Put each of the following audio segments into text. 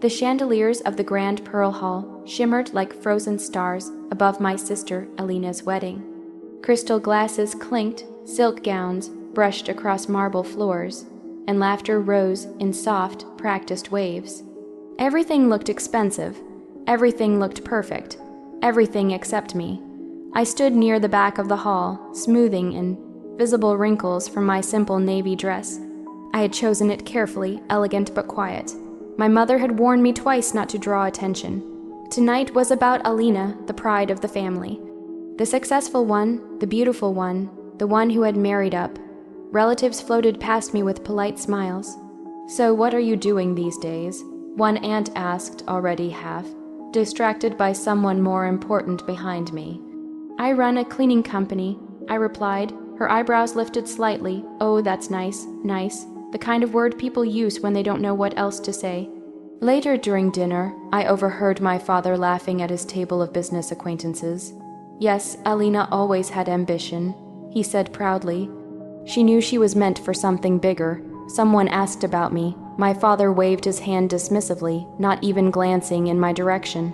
The chandeliers of the Grand Pearl Hall shimmered like frozen stars above my sister Alina's wedding. Crystal glasses clinked, silk gowns brushed across marble floors, and laughter rose in soft, practiced waves. Everything looked expensive. Everything looked perfect. Everything except me. I stood near the back of the hall, smoothing invisible wrinkles from my simple navy dress. I had chosen it carefully, elegant but quiet. My mother had warned me twice not to draw attention. Tonight was about Alina, the pride of the family. The successful one, the beautiful one, the one who had married up. Relatives floated past me with polite smiles. "So what are you doing these days?" one aunt asked, already half distracted by someone more important behind me. "I run a cleaning company," I replied, her eyebrows lifted slightly. "Oh, that's nice, nice. The kind of word people use when they don't know what else to say." Later during dinner, I overheard my father laughing at his table of business acquaintances. "Yes, Alina always had ambition," he said proudly. "She knew she was meant for something bigger." Someone asked about me. My father waved his hand dismissively, not even glancing in my direction.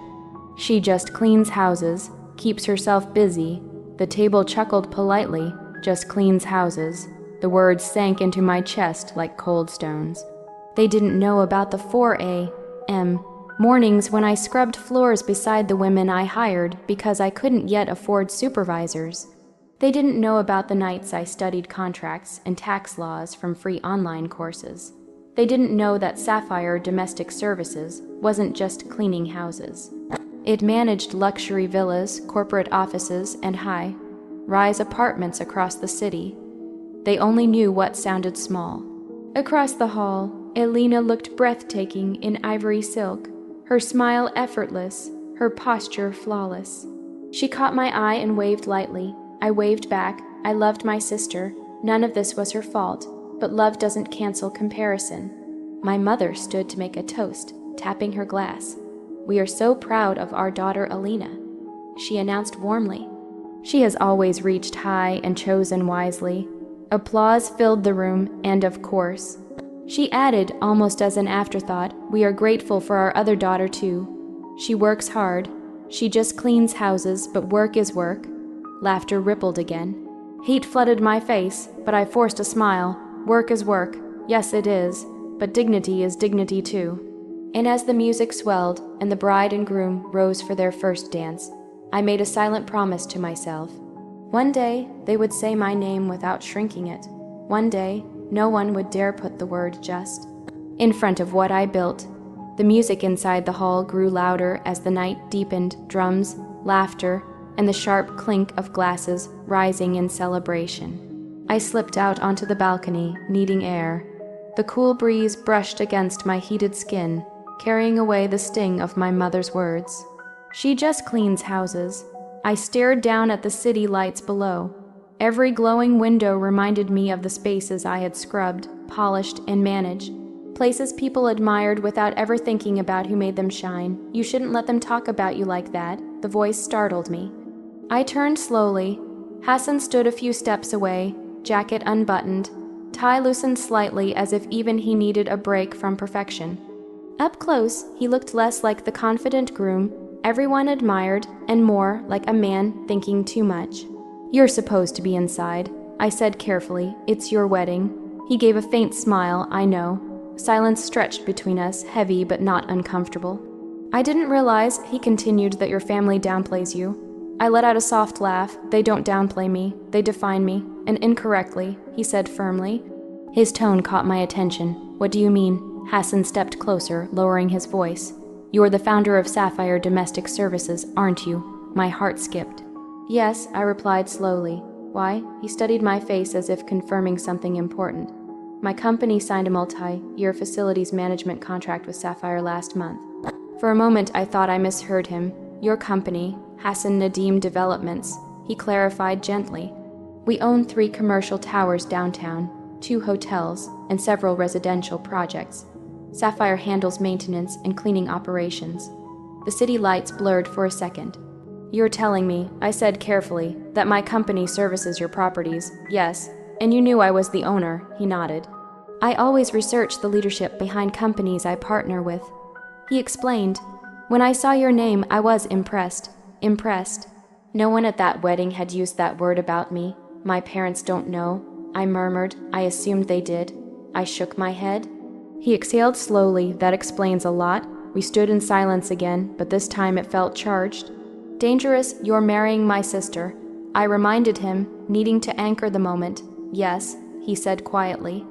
"She just cleans houses, keeps herself busy." The table chuckled politely. "Just cleans houses." The words sank into my chest like cold stones. They didn't know about the 4 a.m. mornings when I scrubbed floors beside the women I hired because I couldn't yet afford supervisors. They didn't know about the nights I studied contracts and tax laws from free online courses. They didn't know that Sapphire Domestic Services wasn't just cleaning houses. It managed luxury villas, corporate offices, and high-rise apartments across the city. They only knew what sounded small. Across the hall, Alina looked breathtaking in ivory silk, her smile effortless, her posture flawless. She caught my eye and waved lightly. I waved back. I loved my sister. None of this was her fault, but love doesn't cancel comparison. My mother stood to make a toast, tapping her glass. "We are so proud of our daughter Alina," she announced warmly. "She has always reached high and chosen wisely." Applause filled the room, and of course, she added, almost as an afterthought, "We are grateful for our other daughter too. She works hard. She just cleans houses, but work is work." Laughter rippled again. Heat flooded my face, but I forced a smile. Work is work. Yes, it is. But dignity is dignity too. And as the music swelled and the bride and groom rose for their first dance, I made a silent promise to myself. One day, they would say my name without shrinking it. One day, no one would dare put the word just in front of what I built. The music inside the hall grew louder as the night deepened, drums, laughter, and the sharp clink of glasses rising in celebration. I slipped out onto the balcony, needing air. The cool breeze brushed against my heated skin, carrying away the sting of my mother's words. "She just cleans houses." I stared down at the city lights below. Every glowing window reminded me of the spaces I had scrubbed, polished, and managed. Places people admired without ever thinking about who made them shine. "You shouldn't let them talk about you like that." The voice startled me. I turned slowly. Hassan stood a few steps away, jacket unbuttoned, tie loosened slightly as if even he needed a break from perfection. Up close, he looked less like the confident groom everyone admired and more like a man thinking too much. "You're supposed to be inside," I said carefully. "It's your wedding." He gave a faint smile, I know. Silence stretched between us, heavy but not uncomfortable. "I didn't realize," he continued, "that your family downplays you." I let out a soft laugh. "They don't downplay me. They define me, and incorrectly," he said firmly. His tone caught my attention. "What do you mean?" Hassan stepped closer, lowering his voice. "You're the founder of Sapphire Domestic Services, aren't you?" My heart skipped. "Yes," I replied slowly. "Why?" He studied my face as if confirming something important. "My company signed a multi-year facilities management contract with Sapphire last month." For a moment, I thought I misheard him. "Your company, Hassan Nadim Developments," he clarified gently. "We own 3 commercial towers downtown, 2 hotels, and several residential projects. Sapphire handles maintenance and cleaning operations." The city lights blurred for a second. "You're telling me," I said carefully, "that my company services your properties." "Yes, and you knew I was the owner," he nodded. "I always research the leadership behind companies I partner with." He explained, "When I saw your name, I was impressed. Impressed." No one at that wedding had used that word about me. My parents don't know. I murmured. I assumed they did. I shook my head. He exhaled slowly. That explains a lot. We stood in silence again, but this time it felt charged. "Dangerous, you're marrying my sister." I reminded him, needing to anchor the moment. "Yes," he said quietly.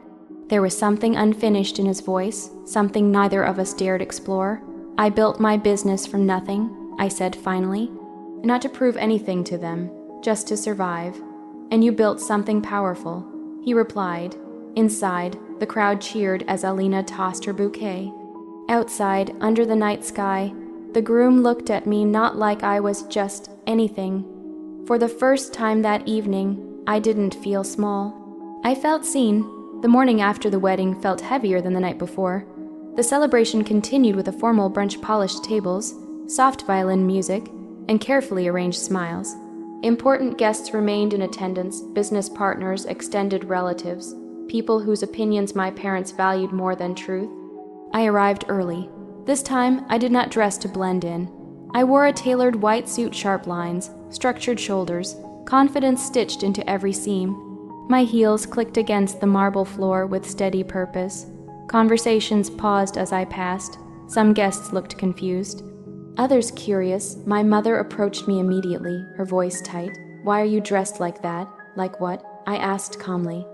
There was something unfinished in his voice, something neither of us dared explore. "I built my business from nothing," I said finally. "Not to prove anything to them, just to survive. And you built something powerful," he replied. Inside, the crowd cheered as Alina tossed her bouquet. Outside, under the night sky, the groom looked at me not like I was just anything. For the first time that evening, I didn't feel small. I felt seen. The morning after the wedding felt heavier than the night before. The celebration continued with a formal brunch-polished tables, soft violin music, and carefully arranged smiles. Important guests remained in attendance, business partners, extended relatives, people whose opinions my parents valued more than truth. I arrived early. This time, I did not dress to blend in. I wore a tailored white suit, sharp lines, structured shoulders, confidence stitched into every seam. My heels clicked against the marble floor with steady purpose. Conversations paused as I passed. Some guests looked confused. Others curious. My mother approached me immediately, her voice tight. "Why are you dressed like that?" "Like what?" I asked calmly.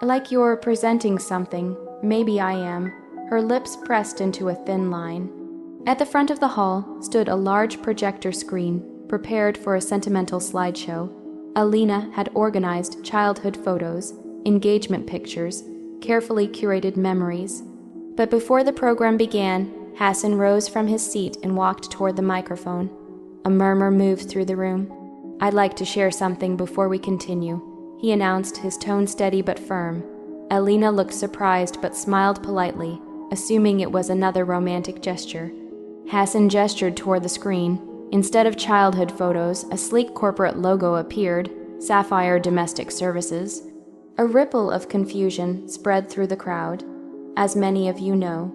"Like you're presenting something. Maybe I am." Her lips pressed into a thin line. At the front of the hall stood a large projector screen, prepared for a sentimental slideshow. Alina had organized childhood photos, engagement pictures, carefully curated memories. But before the program began, Hassan rose from his seat and walked toward the microphone. A murmur moved through the room. "I'd like to share something before we continue," he announced, his tone steady but firm. Alina looked surprised but smiled politely, assuming it was another romantic gesture. Hassan gestured toward the screen. Instead of childhood photos, a sleek corporate logo appeared, Sapphire Domestic Services. A ripple of confusion spread through the crowd. "As many of you know,"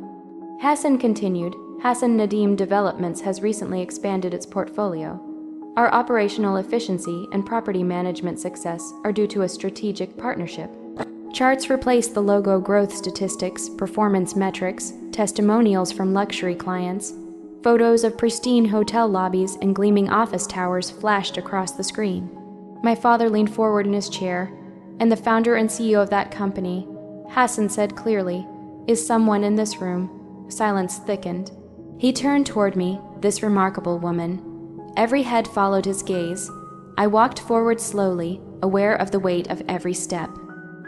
Hassan continued, "Hassan Nadim Developments has recently expanded its portfolio. Our operational efficiency and property management success are due to a strategic partnership." Charts replaced the logo. Growth statistics, performance metrics, testimonials from luxury clients. Photos of pristine hotel lobbies and gleaming office towers flashed across the screen. My father leaned forward in his chair. "And the founder and CEO of that company," Hassan said clearly, "is someone in this room." Silence thickened. He turned toward me, this remarkable woman. Every head followed his gaze. I walked forward slowly, aware of the weight of every step.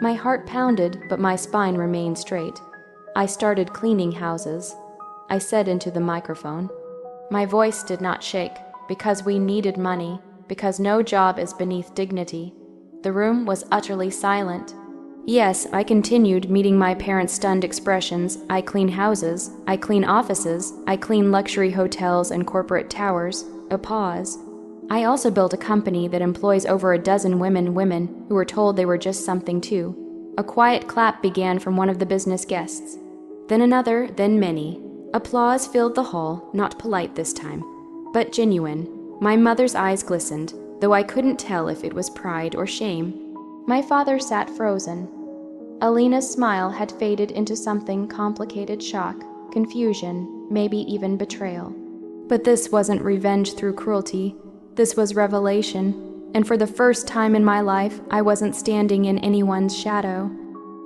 My heart pounded, but my spine remained straight. "I started cleaning houses," I said into the microphone. My voice did not shake, because we needed money, because no job is beneath dignity. The room was utterly silent. "Yes," I continued, meeting my parents' stunned expressions, "I clean houses, I clean offices, I clean luxury hotels and corporate towers." A pause. "I also built a company that employs over a dozen women who were told they were just something too." A quiet clap began from one of the business guests. Then another, then many. Applause filled the hall, not polite this time, but genuine. My mother's eyes glistened, though I couldn't tell if it was pride or shame. My father sat frozen. Alina's smile had faded into something complicated: shock, confusion, maybe even betrayal. But this wasn't revenge through cruelty. This was revelation, and for the first time in my life, I wasn't standing in anyone's shadow.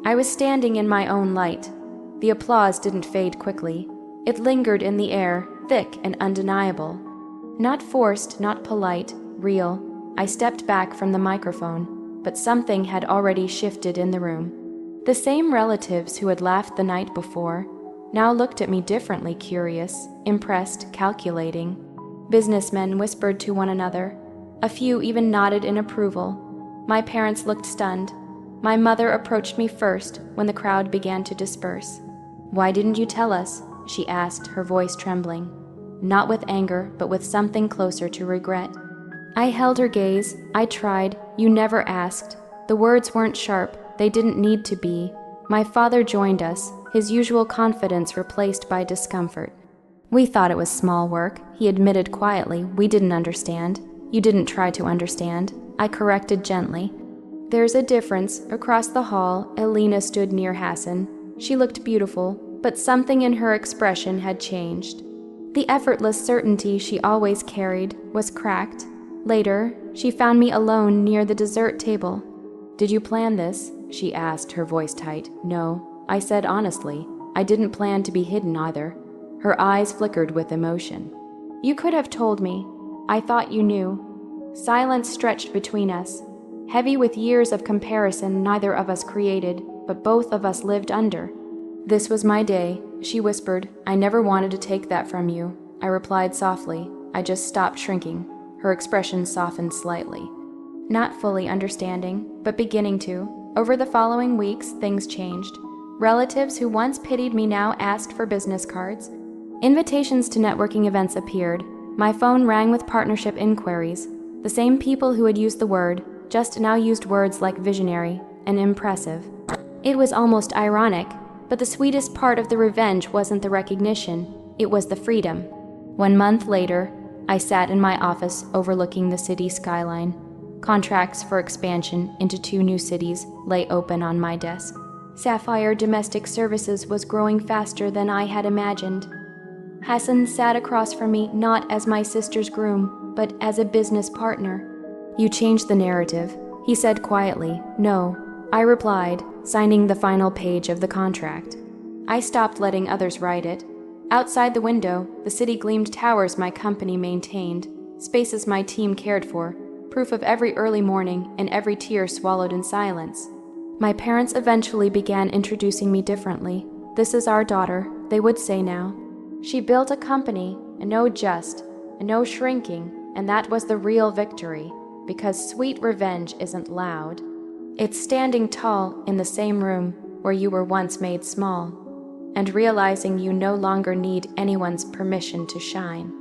I was standing in my own light. The applause didn't fade quickly. It lingered in the air, thick and undeniable. Not forced, not polite, real. I stepped back from the microphone, but something had already shifted in the room. The same relatives who had laughed the night before now looked at me differently, curious, impressed, calculating. Businessmen whispered to one another. A few even nodded in approval. My parents looked stunned. My mother approached me first when the crowd began to disperse. "Why didn't you tell us?" she asked, her voice trembling. Not with anger, but with something closer to regret. I held her gaze. I tried. "You never asked." The words weren't sharp. They didn't need to be. My father joined us, his usual confidence replaced by discomfort. We thought it was small work, he admitted quietly. We didn't understand. You didn't try to understand. I corrected gently. There's a difference. Across the hall, Elena stood near Hassan. She looked beautiful, but something in her expression had changed. The effortless certainty she always carried was cracked. Later, she found me alone near the dessert table. Did you plan this? She asked, her voice tight. No, I said honestly. I didn't plan to be hidden either. Her eyes flickered with emotion. You could have told me. I thought you knew. Silence stretched between us, heavy with years of comparison neither of us created, but both of us lived under. This was my day, she whispered. I never wanted to take that from you. I replied softly. I just stopped shrinking. Her expression softened slightly. Not fully understanding, but beginning to. Over the following weeks, things changed. Relatives who once pitied me now asked for business cards. Invitations to networking events appeared. My phone rang with partnership inquiries. The same people who had used the word, just now used words like visionary and impressive. It was almost ironic, but the sweetest part of the revenge wasn't the recognition, it was the freedom. 1 month later, I sat in my office overlooking the city skyline. Contracts for expansion into 2 new cities lay open on my desk. Sapphire Domestic Services was growing faster than I had imagined. Hassan sat across from me not as my sister's groom, but as a business partner. You changed the narrative, he said quietly. No, I replied, signing the final page of the contract. I stopped letting others write it. Outside the window, the city gleamed towers my company maintained, spaces my team cared for, proof of every early morning and every tear swallowed in silence. My parents eventually began introducing me differently. This is our daughter, they would say now. She built a company, and no shrinking, and that was the real victory, because sweet revenge isn't loud. It's standing tall in the same room where you were once made small, and realizing you no longer need anyone's permission to shine.